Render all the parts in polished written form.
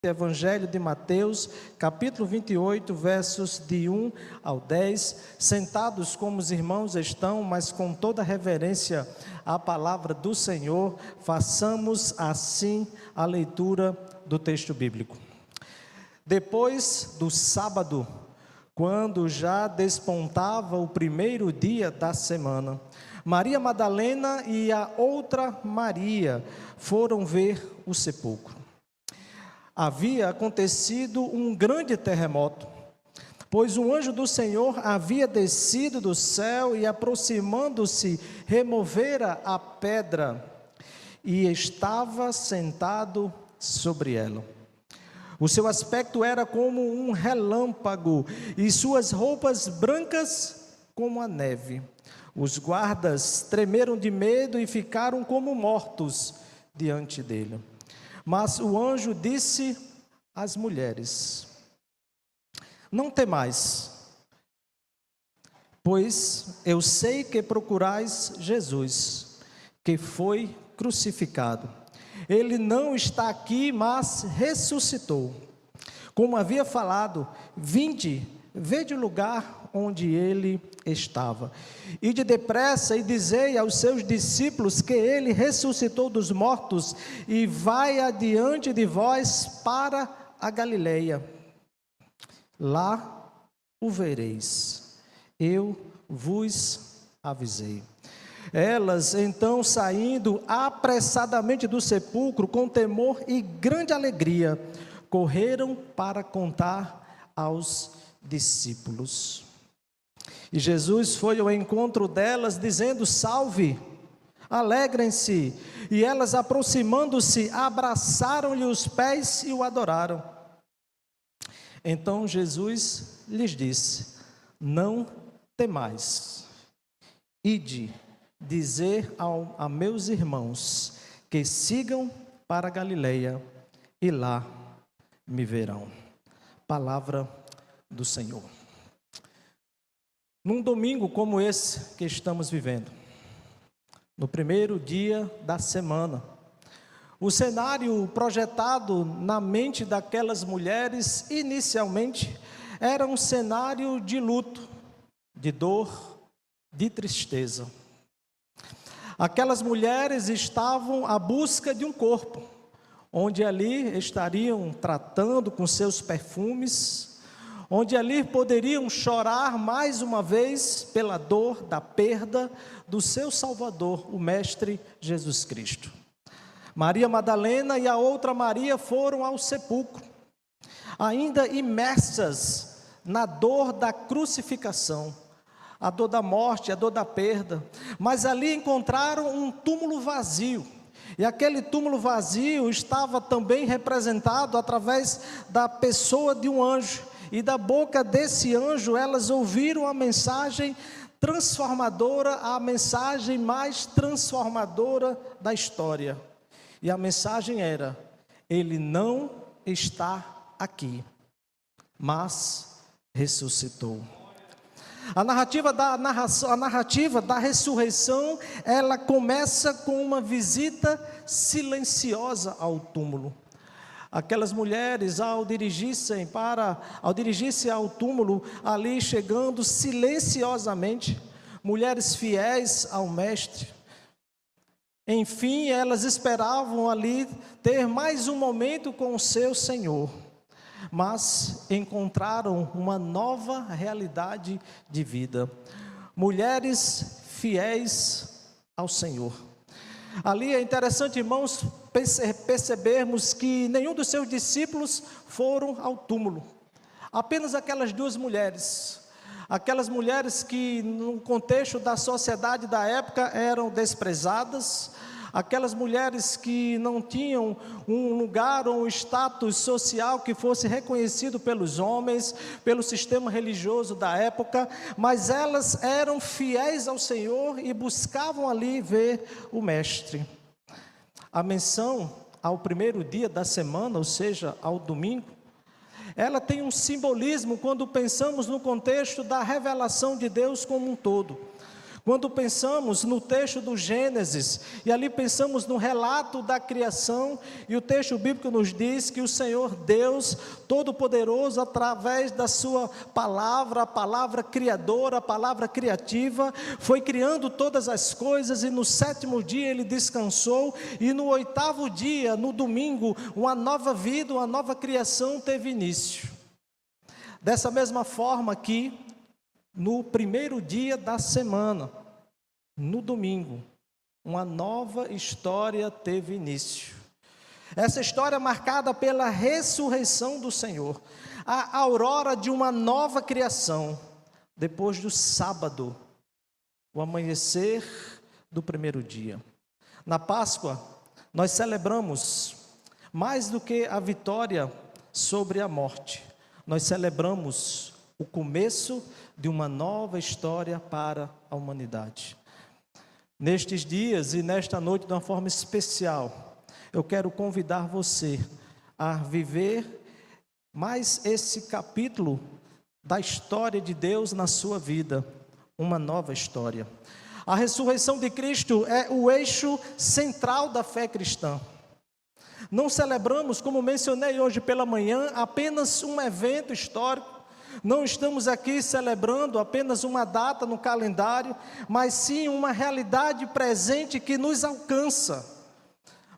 Evangelho de Mateus, capítulo 28, versos de 1 ao 10, sentados como os irmãos estão, mas com toda reverência à palavra do Senhor, façamos assim a leitura do texto bíblico. Depois do sábado, quando já despontava o primeiro dia da semana, Maria Madalena e a outra Maria foram ver o sepulcro. Havia acontecido um grande terremoto, pois um anjo do Senhor havia descido do céu e, aproximando-se, removera a pedra e estava sentado sobre ela. O seu aspecto era como um relâmpago e suas roupas brancas como a neve. Os guardas tremeram de medo e ficaram como mortos diante dele. Mas o anjo disse às mulheres: não temais, pois eu sei que procurais Jesus, que foi crucificado. Ele não está aqui, mas ressuscitou. Como havia falado, vinde, vede o lugar onde ele estava. Ide depressa e dizei aos seus discípulos que ele ressuscitou dos mortos e vai adiante de vós para a Galileia. Lá o vereis. Eu vos avisei. Elas, então, saindo apressadamente do sepulcro, com temor e grande alegria, correram para contar aos discípulos. E Jesus foi ao encontro delas, dizendo: salve, alegrem-se. E elas, aproximando-se, abraçaram-lhe os pés e o adoraram. Então Jesus lhes disse: não temais, ide dizer a meus irmãos que sigam para a Galileia e lá me verão. Palavra do Senhor. Num domingo como esse que estamos vivendo, no primeiro dia da semana, o cenário projetado na mente daquelas mulheres inicialmente era um cenário de luto, de dor, de tristeza. Aquelas mulheres estavam à busca de um corpo, onde ali estariam tratando com seus perfumes, onde ali poderiam chorar mais uma vez pela dor da perda do seu Salvador, o Mestre Jesus Cristo. Maria Madalena e a outra Maria foram ao sepulcro, ainda imersas na dor da crucificação, a dor da morte, a dor da perda, mas ali encontraram um túmulo vazio, e aquele túmulo vazio estava também representado através da pessoa de um anjo, e da boca desse anjo elas ouviram a mensagem transformadora, a mensagem mais transformadora da história, e a mensagem era: ele não está aqui, mas ressuscitou. A narrativa da ressurreição, ela começa com uma visita silenciosa ao túmulo. Aquelas mulheres, ao dirigir-se ao túmulo, ali chegando silenciosamente, mulheres fiéis ao Mestre, enfim, elas esperavam ali ter mais um momento com o seu Senhor, mas encontraram uma nova realidade de vida. Mulheres fiéis ao Senhor. Ali é interessante, irmãos, percebermos que nenhum dos seus discípulos foram ao túmulo. Apenas aquelas duas mulheres. Aquelas mulheres que no contexto da sociedade da época eram desprezadas. Aquelas mulheres que não tinham um lugar ou um status social que fosse reconhecido pelos homens, pelo sistema religioso da época, mas elas eram fiéis ao Senhor e buscavam ali ver o Mestre. A menção ao primeiro dia da semana, ou seja, ao domingo, ela tem um simbolismo quando pensamos no contexto da revelação de Deus como um todo. Quando pensamos no texto do Gênesis, e ali pensamos no relato da criação, e o texto bíblico nos diz que o Senhor Deus Todo-Poderoso, através da sua palavra, a palavra criadora, a palavra criativa, foi criando todas as coisas, e no 7º dia ele descansou, e no 8º dia, no domingo, uma nova vida, uma nova criação teve início. Dessa mesma forma aqui, no primeiro dia da semana, no domingo, uma nova história teve início. Essa história é marcada pela ressurreição do Senhor, a aurora de uma nova criação, depois do sábado, o amanhecer do primeiro dia. Na Páscoa, nós celebramos, mais do que a vitória sobre a morte, nós celebramos o começo de uma nova história para a humanidade. Nestes dias e nesta noite, de uma forma especial, eu quero convidar você a viver mais esse capítulo da história de Deus na sua vida, uma nova história. A ressurreição de Cristo é o eixo central da fé cristã. Não celebramos, como mencionei hoje pela manhã, apenas um evento histórico. Não estamos aqui celebrando apenas uma data no calendário, mas sim uma realidade presente que nos alcança,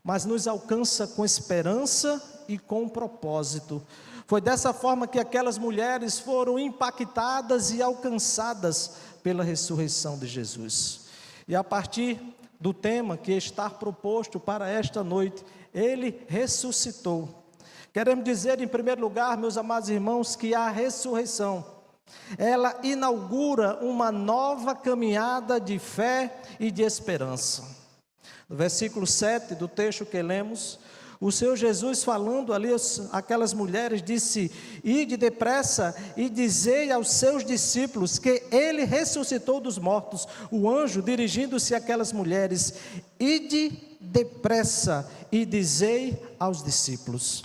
mas nos alcança com esperança e com propósito. Foi dessa forma que aquelas mulheres foram impactadas e alcançadas pela ressurreição de Jesus. E a partir do tema que está proposto para esta noite, ele ressuscitou. Queremos dizer, em primeiro lugar, meus amados irmãos, que a ressurreição, ela inaugura uma nova caminhada de fé e de esperança. No versículo 7 do texto que lemos, o Senhor Jesus, falando ali aquelas mulheres, disse: ide depressa e dizei aos seus discípulos que ele ressuscitou dos mortos. O anjo, dirigindo-se àquelas mulheres: ide depressa e dizei aos discípulos.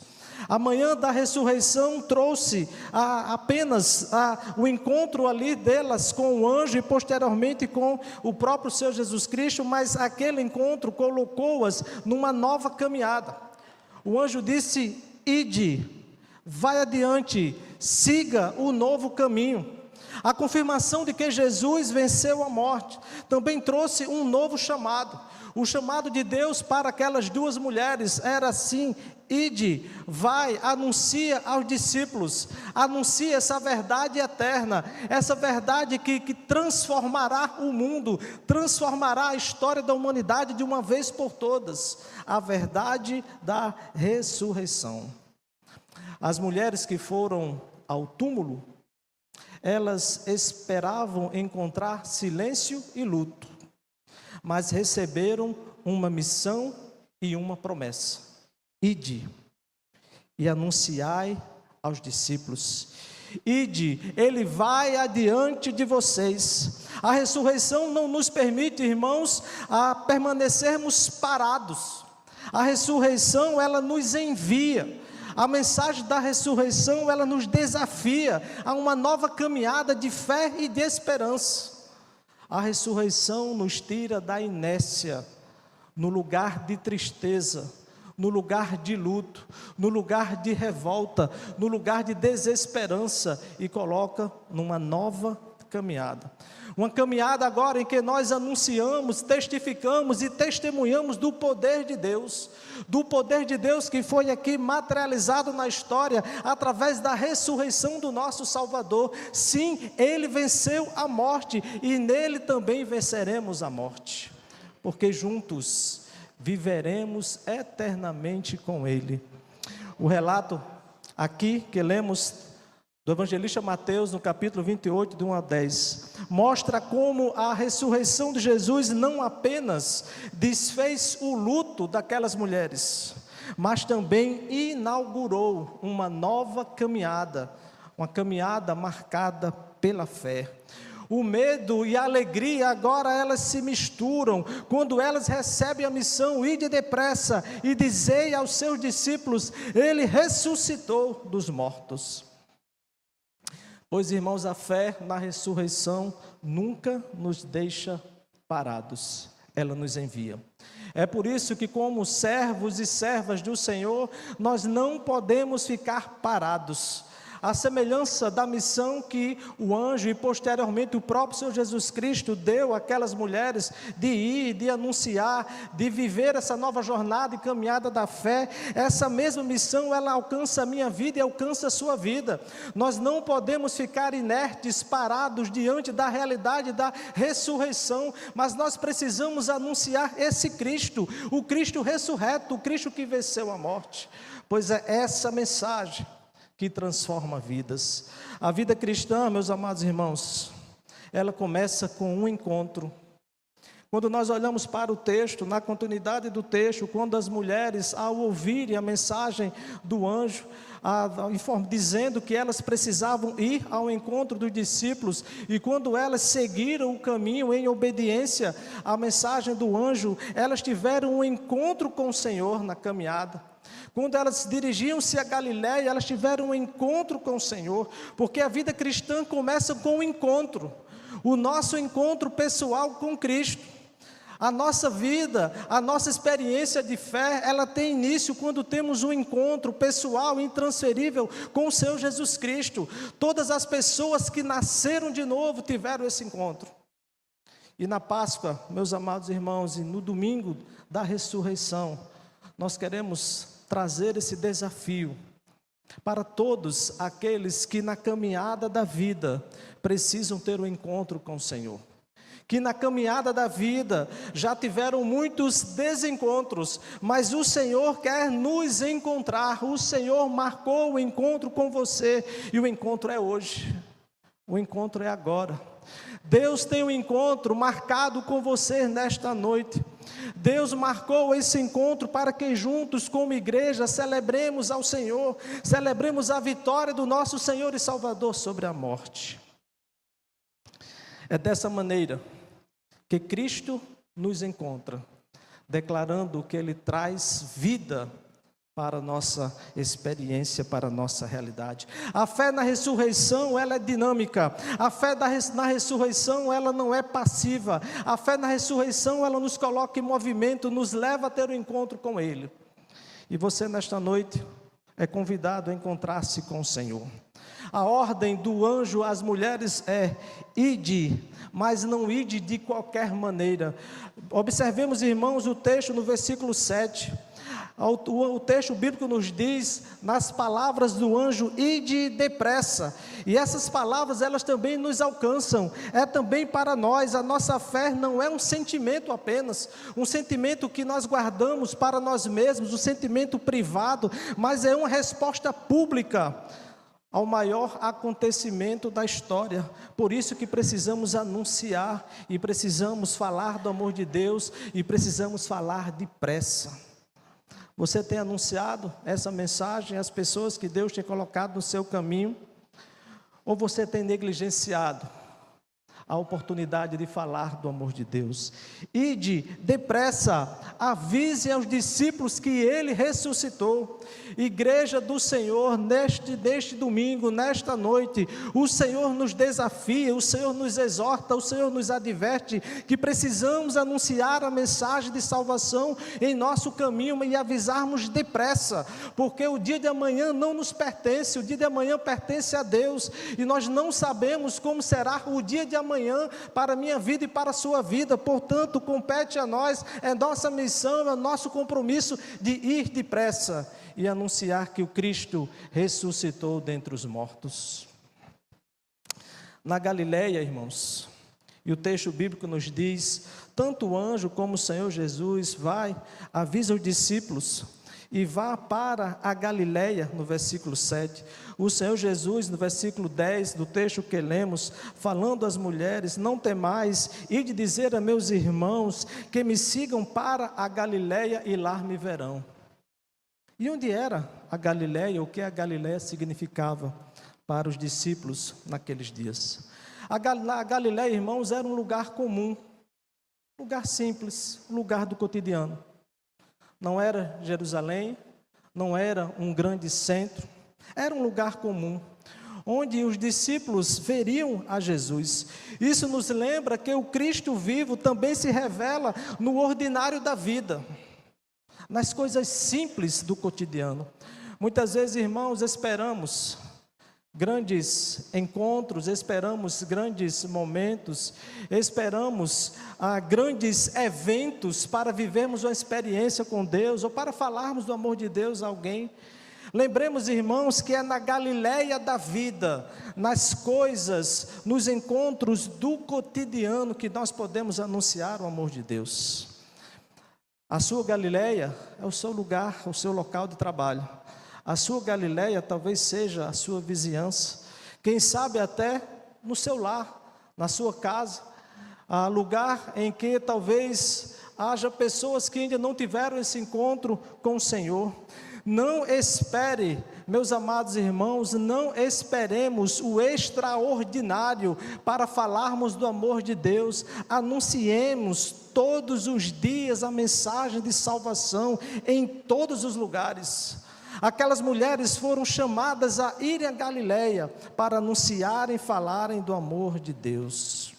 A manhã da ressurreição trouxe apenas o encontro ali delas com o anjo e posteriormente com o próprio Senhor Jesus Cristo, mas aquele encontro colocou-as numa nova caminhada. O anjo disse: ide, vai adiante, siga o novo caminho. A confirmação de que Jesus venceu a morte também trouxe um novo chamado. O chamado de Deus para aquelas duas mulheres era assim: ide, vai, anuncia aos discípulos, anuncia essa verdade eterna, essa verdade que transformará o mundo, transformará a história da humanidade de uma vez por todas, a verdade da ressurreição. As mulheres que foram ao túmulo, elas esperavam encontrar silêncio e luto, mas receberam uma missão e uma promessa: ide e anunciai aos discípulos. Ide, ele vai adiante de vocês. A ressurreição não nos permite, irmãos, a permanecermos parados. A ressurreição, ela nos envia. A mensagem da ressurreição, ela nos desafia a uma nova caminhada de fé e de esperança. A ressurreição nos tira da inércia, no lugar de tristeza, no lugar de luto, no lugar de revolta, no lugar de desesperança, e coloca numa nova caminhada. Uma caminhada agora em que nós anunciamos, testificamos e testemunhamos do poder de Deus que foi aqui materializado na história através da ressurreição do nosso Salvador. Sim, ele venceu a morte e nele também venceremos a morte, porque juntos viveremos eternamente com ele. O relato aqui que lemos do evangelista Mateus, no capítulo 28, de 1 a 10, mostra como a ressurreição de Jesus não apenas desfez o luto daquelas mulheres, mas também inaugurou uma nova caminhada, uma caminhada marcada pela fé. O medo e a alegria agora elas se misturam, quando elas recebem a missão: ide depressa e dizei aos seus discípulos, ele ressuscitou dos mortos. Pois, irmãos, a fé na ressurreição nunca nos deixa parados, ela nos envia. É por isso que, como servos e servas do Senhor, nós não podemos ficar parados. A semelhança da missão que o anjo e posteriormente o próprio Senhor Jesus Cristo deu àquelas mulheres de ir, de anunciar, de viver essa nova jornada e caminhada da fé, essa mesma missão ela alcança a minha vida e alcança a sua vida. Nós não podemos ficar inertes, parados diante da realidade da ressurreição, mas nós precisamos anunciar esse Cristo, o Cristo ressurreto, o Cristo que venceu a morte, pois é essa mensagem que transforma vidas. A vida cristã, meus amados irmãos, ela começa com um encontro. Quando nós olhamos para o texto, na continuidade do texto, quando as mulheres, ao ouvirem a mensagem do anjo, dizendo que elas precisavam ir ao encontro dos discípulos, e quando elas seguiram o caminho em obediência à mensagem do anjo, elas tiveram um encontro com o Senhor na caminhada. Quando elas dirigiam-se a Galiléia, elas tiveram um encontro com o Senhor, porque a vida cristã começa com o encontro, o nosso encontro pessoal com Cristo. A nossa vida, a nossa experiência de fé, ela tem início quando temos um encontro pessoal, intransferível com o Senhor Jesus Cristo. Todas as pessoas que nasceram de novo tiveram esse encontro. E na Páscoa, meus amados irmãos, e no domingo da ressurreição, nós queremos trazer esse desafio para todos aqueles que na caminhada da vida precisam ter um encontro com o Senhor, que na caminhada da vida já tiveram muitos desencontros, mas o Senhor quer nos encontrar. O Senhor marcou o encontro com você e o encontro é hoje, o encontro é agora. Deus tem um encontro marcado com você nesta noite. Deus marcou esse encontro para que juntos como igreja celebremos ao Senhor, celebremos a vitória do nosso Senhor e Salvador sobre a morte. É dessa maneira que Cristo nos encontra, declarando que Ele traz vida para a nossa experiência, para a nossa realidade. A fé na ressurreição, ela é dinâmica. A fé na ressurreição, ela não é passiva. A fé na ressurreição, ela nos coloca em movimento, nos leva a ter um encontro com Ele. E você, nesta noite, é convidado a encontrar-se com o Senhor. A ordem do anjo às mulheres é: ide, mas não ide de qualquer maneira. Observemos, irmãos, o texto no versículo 7. O texto bíblico nos diz, nas palavras do anjo, ide depressa. E essas palavras, elas também nos alcançam. É também para nós. A nossa fé não é um sentimento apenas, um sentimento que nós guardamos para nós mesmos, um sentimento privado, mas é uma resposta pública ao maior acontecimento da história. Por isso que precisamos anunciar, e precisamos falar do amor de Deus, e precisamos falar depressa. Você tem anunciado essa mensagem às pessoas que Deus tem colocado no seu caminho? Ou você tem negligenciado a oportunidade de falar do amor de Deus? Ide depressa, avise aos discípulos que Ele ressuscitou. Igreja do Senhor, neste domingo, nesta noite, o Senhor nos desafia, o Senhor nos exorta, o Senhor nos adverte que precisamos anunciar a mensagem de salvação em nosso caminho e avisarmos depressa, porque o dia de amanhã não nos pertence, o dia de amanhã pertence a Deus, e nós não sabemos como será o dia de amanhã para a minha vida e para a sua vida. Portanto, compete a nós, é nossa missão, é nosso compromisso de ir depressa e anunciar que o Cristo ressuscitou dentre os mortos. Na Galiléia, irmãos, e o texto bíblico nos diz, tanto o anjo como o Senhor Jesus avisa os discípulos, e vá para a Galiléia, no versículo 7. O Senhor Jesus, no versículo 10 do texto que lemos, falando às mulheres: não temais, ide dizer a meus irmãos que me sigam para a Galiléia e lá me verão. E onde era a Galiléia? O que a Galiléia significava para os discípulos naqueles dias? A Galiléia, irmãos, era um lugar comum, lugar simples, lugar do cotidiano. Não era Jerusalém, não era um grande centro, era um lugar comum, onde os discípulos veriam a Jesus. Isso nos lembra que o Cristo vivo também se revela no ordinário da vida, nas coisas simples do cotidiano. Muitas vezes, irmãos, esperamos grandes encontros, esperamos grandes momentos, esperamos grandes eventos para vivermos uma experiência com Deus, ou para falarmos do amor de Deus a alguém. Lembremos, irmãos, que é na Galileia da vida, nas coisas, nos encontros do cotidiano, que nós podemos anunciar o amor de Deus. A sua Galileia é o seu lugar, o seu local de trabalho. A sua Galileia talvez seja a sua vizinhança, quem sabe até no seu lar, na sua casa, lugar em que talvez haja pessoas que ainda não tiveram esse encontro com o Senhor. Não espere, meus amados irmãos, não esperemos o extraordinário para falarmos do amor de Deus. Anunciemos todos os dias a mensagem de salvação em todos os lugares. Aquelas mulheres foram chamadas a irem a Galileia para anunciarem, falarem do amor de Deus.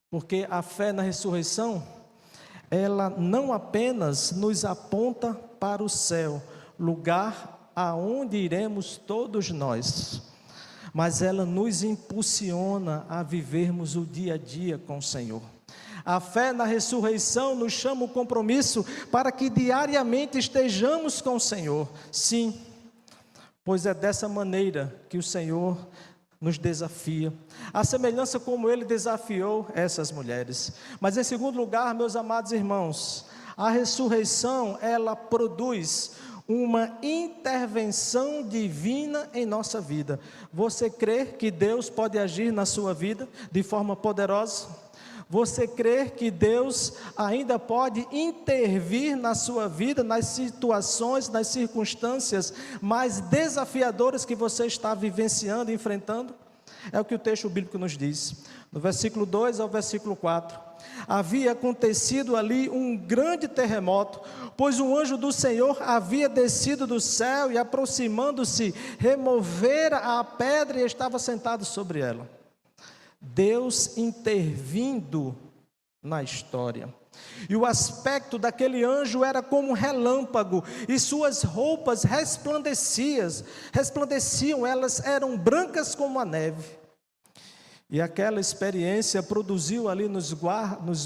Porque a fé na ressurreição, ela não apenas nos aponta para o céu, lugar aonde iremos todos nós, mas ela nos impulsiona a vivermos o dia a dia com o Senhor. A fé na ressurreição nos chama o compromisso para que diariamente estejamos com o Senhor. Sim, pois é dessa maneira que o Senhor nos desafia, a semelhança como Ele desafiou essas mulheres. Mas em segundo lugar, meus amados irmãos, a ressurreição, ela produz uma intervenção divina em nossa vida. Você crê que Deus pode agir na sua vida de forma poderosa? Você crê que Deus ainda pode intervir na sua vida, nas situações, nas circunstâncias mais desafiadoras que você está vivenciando, enfrentando? É o que o texto bíblico nos diz, no versículo 2 ao versículo 4. Havia acontecido ali um grande terremoto, pois um anjo do Senhor havia descido do céu e, aproximando-se, removera a pedra e estava sentado sobre ela. Deus intervindo na história. E o aspecto daquele anjo era como um relâmpago, e suas roupas resplandeciam, elas eram brancas como a neve. E aquela experiência produziu ali nos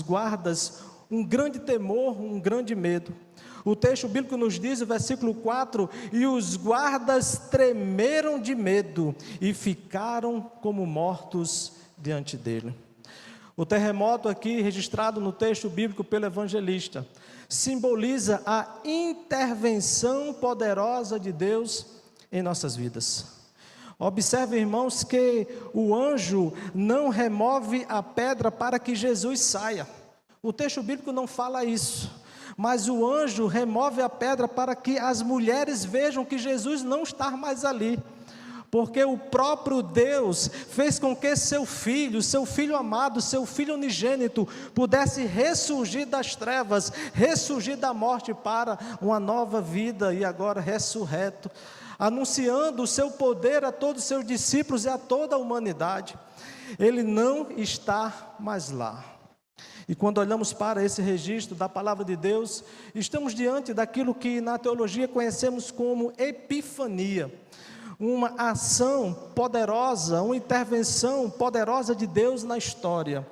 guardas um grande temor, um grande medo. O texto bíblico nos diz, no versículo 4, e os guardas tremeram de medo e ficaram como mortos diante dele. O terremoto aqui, registrado no texto bíblico pelo evangelista, simboliza a intervenção poderosa de Deus em nossas vidas. Observe, irmãos, que o anjo não remove a pedra para que Jesus saia. O texto bíblico não fala isso, mas o anjo remove a pedra para que as mulheres vejam que Jesus não está mais ali. Porque o próprio Deus fez com que seu filho amado, seu filho unigênito, pudesse ressurgir das trevas, ressurgir da morte para uma nova vida, e agora ressurreto, anunciando o seu poder a todos os seus discípulos e a toda a humanidade. Ele não está mais lá. E quando olhamos para esse registro da palavra de Deus, estamos diante daquilo que na teologia conhecemos como epifania. Uma ação poderosa, uma intervenção poderosa de Deus na história.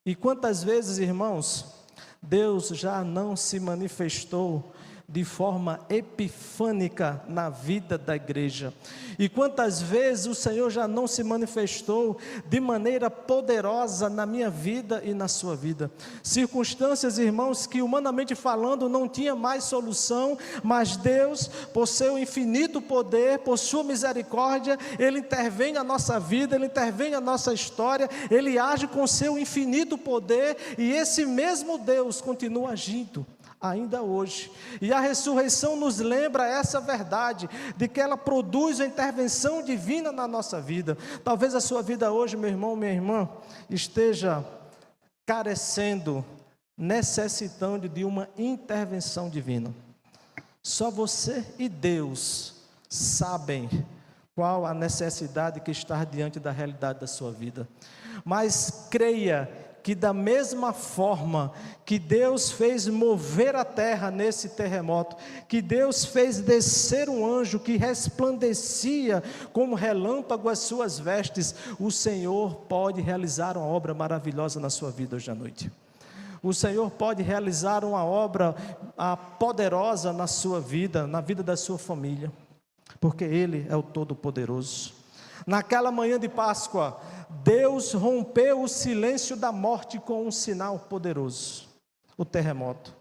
E quantas vezes, irmãos, Deus já não se manifestou de forma epifânica na vida da igreja? E quantas vezes o Senhor já não se manifestou de maneira poderosa na minha vida e na sua vida? Circunstâncias, irmãos, que humanamente falando não tinha mais solução, mas Deus, por seu infinito poder, por sua misericórdia, Ele intervém na nossa vida, Ele intervém na nossa história, Ele age com seu infinito poder, e esse mesmo Deus continua agindo ainda hoje. E a ressurreição nos lembra essa verdade, de que ela produz a intervenção divina na nossa vida. Talvez a sua vida hoje, meu irmão, minha irmã, esteja carecendo, necessitando de uma intervenção divina. Só você e Deus sabem qual a necessidade que está diante da realidade da sua vida. Mas creia que da mesma forma que Deus fez mover a terra nesse terremoto, que Deus fez descer um anjo que resplandecia como relâmpago as suas vestes, o Senhor pode realizar uma obra maravilhosa na sua vida hoje à noite. O Senhor pode realizar uma obra poderosa na sua vida, na vida da sua família, porque Ele é o Todo-Poderoso. Naquela manhã de Páscoa, Deus rompeu o silêncio da morte com um sinal poderoso, o terremoto.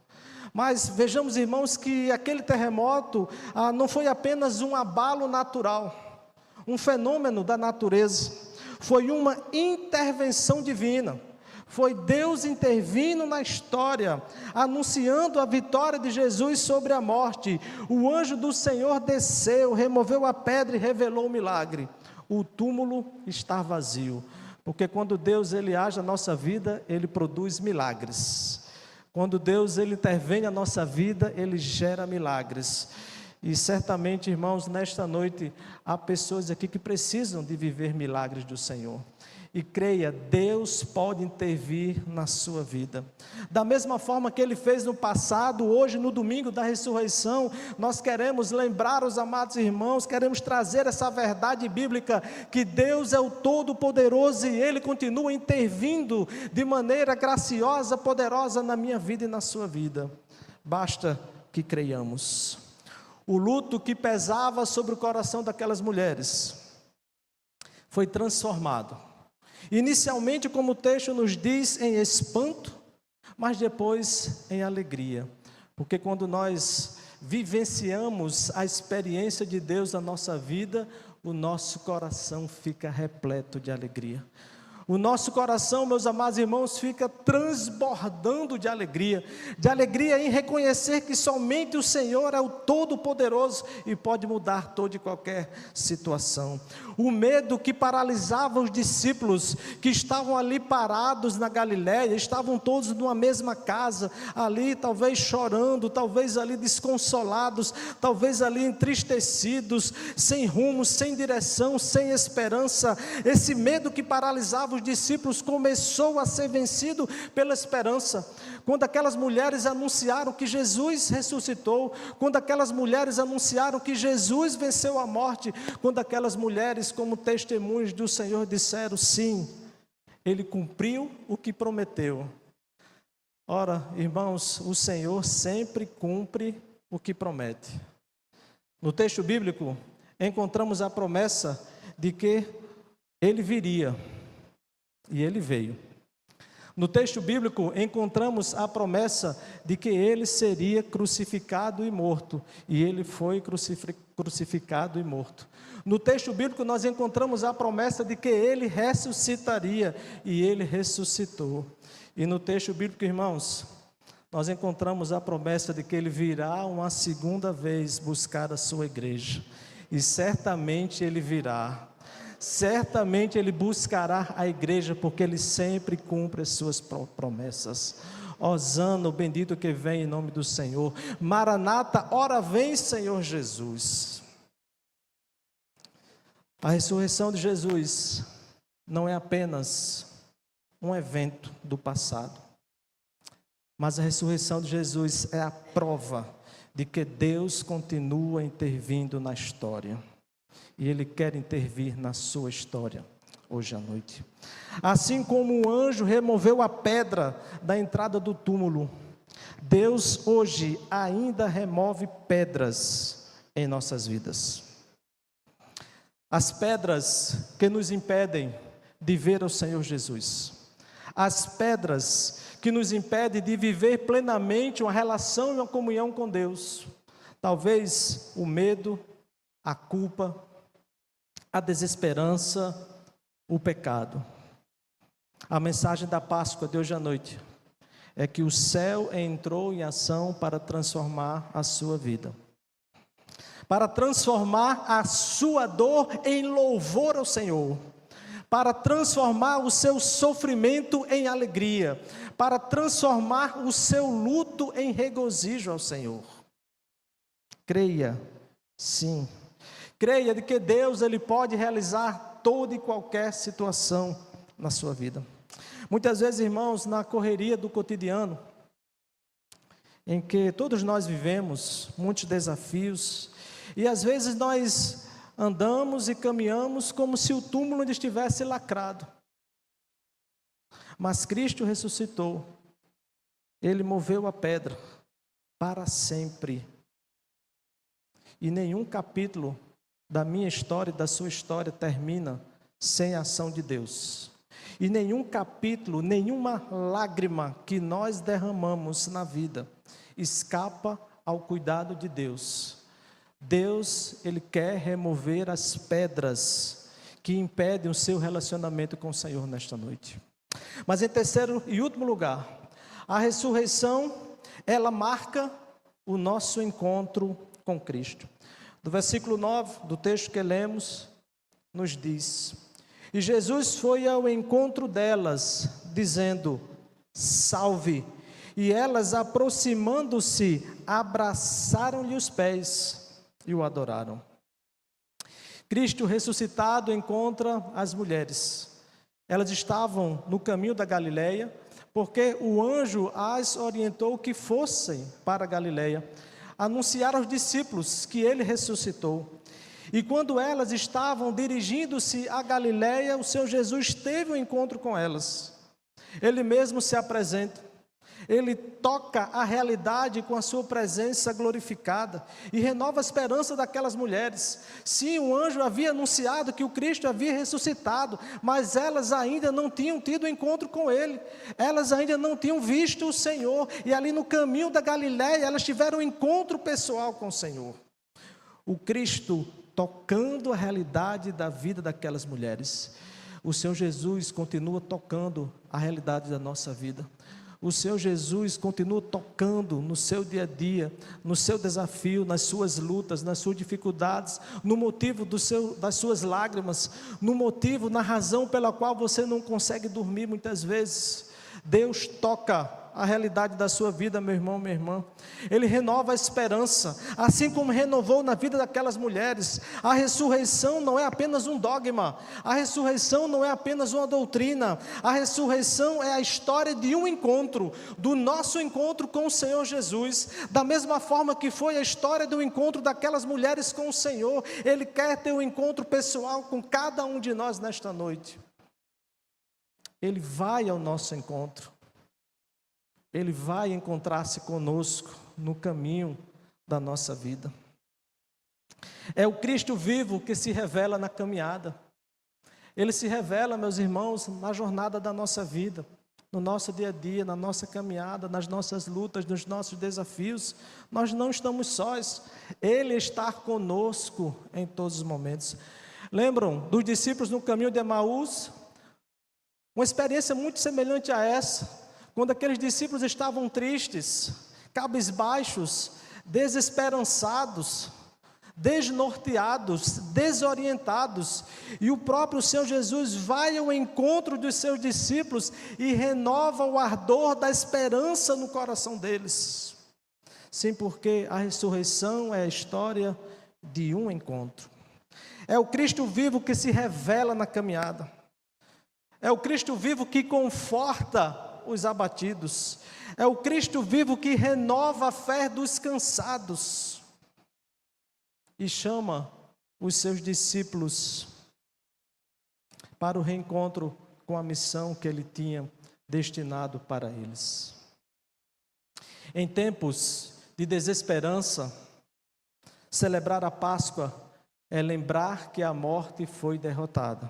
Mas vejamos, irmãos, que aquele terremoto não foi apenas um abalo natural, um fenômeno da natureza, foi uma intervenção divina. Foi Deus intervindo na história, anunciando a vitória de Jesus sobre a morte. O anjo do Senhor desceu, removeu a pedra e revelou o milagre. O túmulo está vazio, porque quando Deus ele age na nossa vida, Ele produz milagres. Quando Deus ele intervém na nossa vida, Ele gera milagres. E certamente, irmãos, nesta noite, há pessoas aqui que precisam de viver milagres do Senhor. E creia, Deus pode intervir na sua vida. Da mesma forma que Ele fez no passado, hoje no domingo da ressurreição, nós queremos lembrar os amados irmãos, queremos trazer essa verdade bíblica, que Deus é o Todo-Poderoso e Ele continua intervindo de maneira graciosa, poderosa na minha vida e na sua vida. Basta que creiamos. O luto que pesava sobre o coração daquelas mulheres foi transformado. Inicialmente, como o texto nos diz, em espanto, mas depois em alegria, porque quando nós vivenciamos a experiência de Deus na nossa vida, o nosso coração fica repleto de alegria. O nosso coração, meus amados irmãos, fica transbordando de alegria em reconhecer que somente o Senhor é o Todo-Poderoso e pode mudar toda e qualquer situação. O medo que paralisava os discípulos que estavam ali parados na Galiléia, estavam todos numa mesma casa, ali talvez chorando, talvez ali desconsolados, talvez ali entristecidos, sem rumo, sem direção, sem esperança. Esse medo que paralisava os discípulos começou a ser vencido pela esperança. Quando aquelas mulheres anunciaram que Jesus ressuscitou, quando aquelas mulheres anunciaram que Jesus venceu a morte, quando aquelas mulheres, como testemunhos do Senhor, disseram: sim, Ele cumpriu o que prometeu. Ora, irmãos, o Senhor sempre cumpre o que promete. No texto bíblico, encontramos a promessa de que Ele viria. E Ele veio. No texto bíblico encontramos a promessa de que Ele seria crucificado e morto. E Ele foi crucificado e morto. No texto bíblico nós encontramos a promessa de que Ele ressuscitaria. E Ele ressuscitou. E no texto bíblico, irmãos, nós encontramos a promessa de que Ele virá uma segunda vez buscar a sua igreja. E certamente Ele virá. Certamente Ele buscará a igreja, porque Ele sempre cumpre as suas promessas. Hosana, o bendito que vem em nome do Senhor. Maranata, ora vem, Senhor Jesus. A ressurreição de Jesus não é apenas um evento do passado, mas a ressurreição de Jesus é a prova de que Deus continua intervindo na história. E Ele quer intervir na sua história hoje à noite. Assim como o anjo removeu a pedra da entrada do túmulo, Deus hoje ainda remove pedras em nossas vidas. As pedras que nos impedem de ver o Senhor Jesus. As pedras que nos impedem de viver plenamente uma relação e uma comunhão com Deus. Talvez o medo, a culpa, a desesperança, o pecado. A mensagem da Páscoa de hoje à noite é que o céu entrou em ação para transformar a sua vida, para transformar a sua dor em louvor ao Senhor, para transformar o seu sofrimento em alegria, para transformar o seu luto em regozijo ao Senhor. Creia, sim. Creia de que Deus ele pode realizar toda e qualquer situação na sua vida. Muitas vezes, irmãos, na correria do cotidiano, em que todos nós vivemos muitos desafios, e às vezes nós andamos e caminhamos como se o túmulo ainda estivesse lacrado. Mas Cristo ressuscitou, Ele moveu a pedra para sempre. E nenhum capítulo da minha história e da sua história termina sem a ação de Deus. E nenhum capítulo, nenhuma lágrima que nós derramamos na vida escapa ao cuidado de Deus. Deus, Ele quer remover as pedras que impedem o seu relacionamento com o Senhor nesta noite. Mas em terceiro e último lugar, a ressurreição, ela marca o nosso encontro com Cristo. Do versículo 9 do texto que lemos, nos diz: e Jesus foi ao encontro delas, dizendo: salve! E elas, aproximando-se, abraçaram-lhe os pés e o adoraram. Cristo ressuscitado encontra as mulheres. Elas estavam no caminho da Galileia, porque o anjo as orientou que fossem para a Galileia, anunciar aos discípulos que ele ressuscitou. E quando elas estavam dirigindo-se à Galileia, o Senhor Jesus teve um encontro com elas. Ele mesmo se apresenta. Ele toca a realidade com a sua presença glorificada e renova a esperança daquelas mulheres. Sim, o anjo havia anunciado que o Cristo havia ressuscitado, mas elas ainda não tinham tido encontro com Ele. Elas ainda não tinham visto o Senhor. E ali no caminho da Galileia, elas tiveram um encontro pessoal com o Senhor. O Cristo tocando a realidade da vida daquelas mulheres. O Senhor Jesus continua tocando a realidade da nossa vida. O Senhor Jesus continua tocando no seu dia a dia, no seu desafio, nas suas lutas, nas suas dificuldades, no motivo das suas lágrimas, no motivo, na razão pela qual você não consegue dormir muitas vezes. Deus toca a realidade da sua vida, meu irmão, minha irmã. Ele renova a esperança, assim como renovou na vida daquelas mulheres. A ressurreição não é apenas um dogma, a ressurreição não é apenas uma doutrina, a ressurreição é a história de um encontro, do nosso encontro com o Senhor Jesus, da mesma forma que foi a história do encontro daquelas mulheres com o Senhor. Ele quer ter um encontro pessoal com cada um de nós nesta noite. Ele vai ao nosso encontro. Ele vai encontrar-se conosco no caminho da nossa vida. É o Cristo vivo que se revela na caminhada. Ele se revela, meus irmãos, na jornada da nossa vida, no nosso dia a dia, na nossa caminhada, nas nossas lutas, nos nossos desafios. Nós não estamos sós. Ele está conosco em todos os momentos. Lembram dos discípulos no caminho de Emaús? Uma experiência muito semelhante a essa. Quando aqueles discípulos estavam tristes, cabisbaixos, desesperançados, desnorteados, desorientados, e o próprio Senhor Jesus vai ao encontro dos seus discípulos e renova o ardor da esperança no coração deles. Sim, porque a ressurreição é a história de um encontro. É o Cristo vivo que se revela na caminhada. É o Cristo vivo que conforta os abatidos. É o Cristo vivo que renova a fé dos cansados e chama os seus discípulos para o reencontro com a missão que Ele tinha destinado para eles. Em tempos de desesperança, celebrar a Páscoa é lembrar que a morte foi derrotada.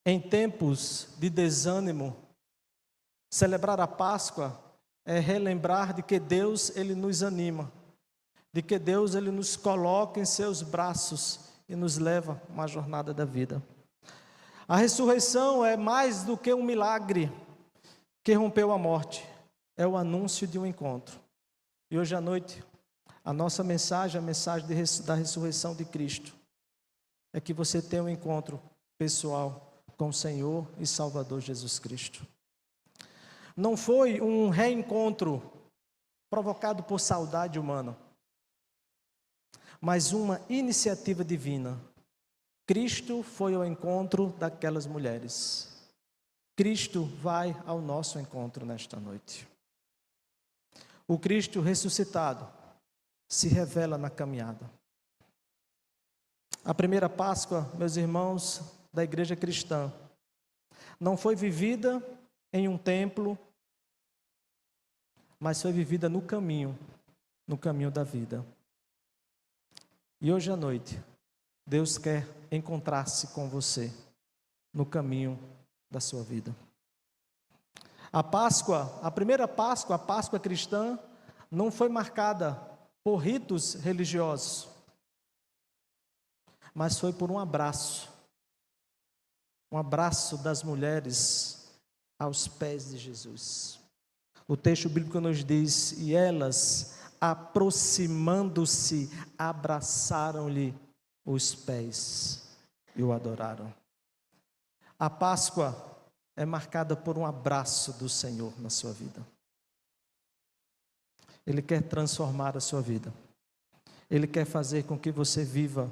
Em tempos de desânimo, celebrar a Páscoa é relembrar de que Deus, Ele nos anima, de que Deus, Ele nos coloca em seus braços e nos leva a uma jornada da vida. A ressurreição é mais do que um milagre que rompeu a morte, é o anúncio de um encontro. E hoje à noite, a nossa mensagem, a mensagem da ressurreição de Cristo, é que você tenha um encontro pessoal com o Senhor e Salvador Jesus Cristo. Não foi um reencontro provocado por saudade humana, mas uma iniciativa divina. Cristo foi ao encontro daquelas mulheres. Cristo vai ao nosso encontro nesta noite. O Cristo ressuscitado se revela na caminhada. A primeira Páscoa, meus irmãos, da igreja cristã, não foi vivida em um templo, mas foi vivida no caminho da vida. E hoje à noite, Deus quer encontrar-se com você no caminho da sua vida. A Páscoa, a primeira Páscoa, a Páscoa cristã, não foi marcada por ritos religiosos, mas foi por um abraço das mulheres aos pés de Jesus. O texto bíblico nos diz: e elas, aproximando-se, abraçaram-lhe os pés e o adoraram. A Páscoa é marcada por um abraço do Senhor na sua vida. Ele quer transformar a sua vida. Ele quer fazer com que você viva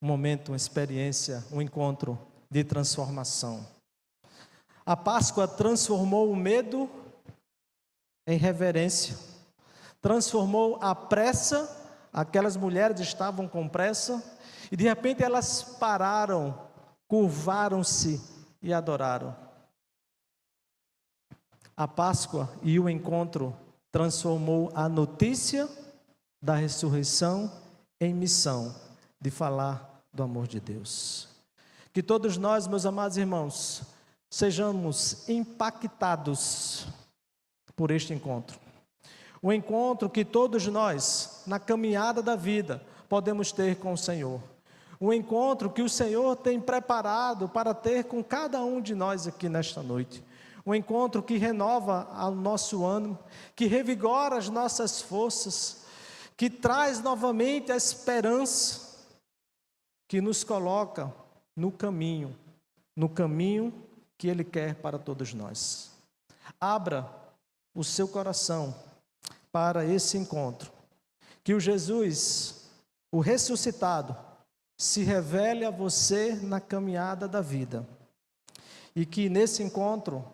um momento, uma experiência, um encontro de transformação. A Páscoa transformou o medo em reverência, transformou a pressa. Aquelas mulheres estavam com pressa e de repente elas pararam, curvaram-se e adoraram. A Páscoa e o encontro transformou a notícia da ressurreição em missão de falar do amor de Deus. Que todos nós, meus amados irmãos, sejamos impactados por este encontro. O encontro que todos nós, na caminhada da vida, podemos ter com o Senhor. O encontro que o Senhor tem preparado para ter com cada um de nós aqui nesta noite. Um encontro que renova o nosso ânimo, que revigora as nossas forças, que traz novamente a esperança, que nos coloca no caminho que Ele quer para todos nós. Abra o seu coração para esse encontro. Que o Jesus, o ressuscitado, se revele a você na caminhada da vida. E que nesse encontro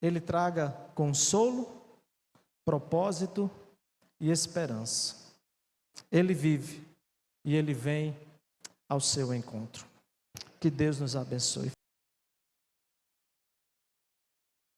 Ele traga consolo, propósito e esperança. Ele vive e Ele vem ao seu encontro. Que Deus nos abençoe.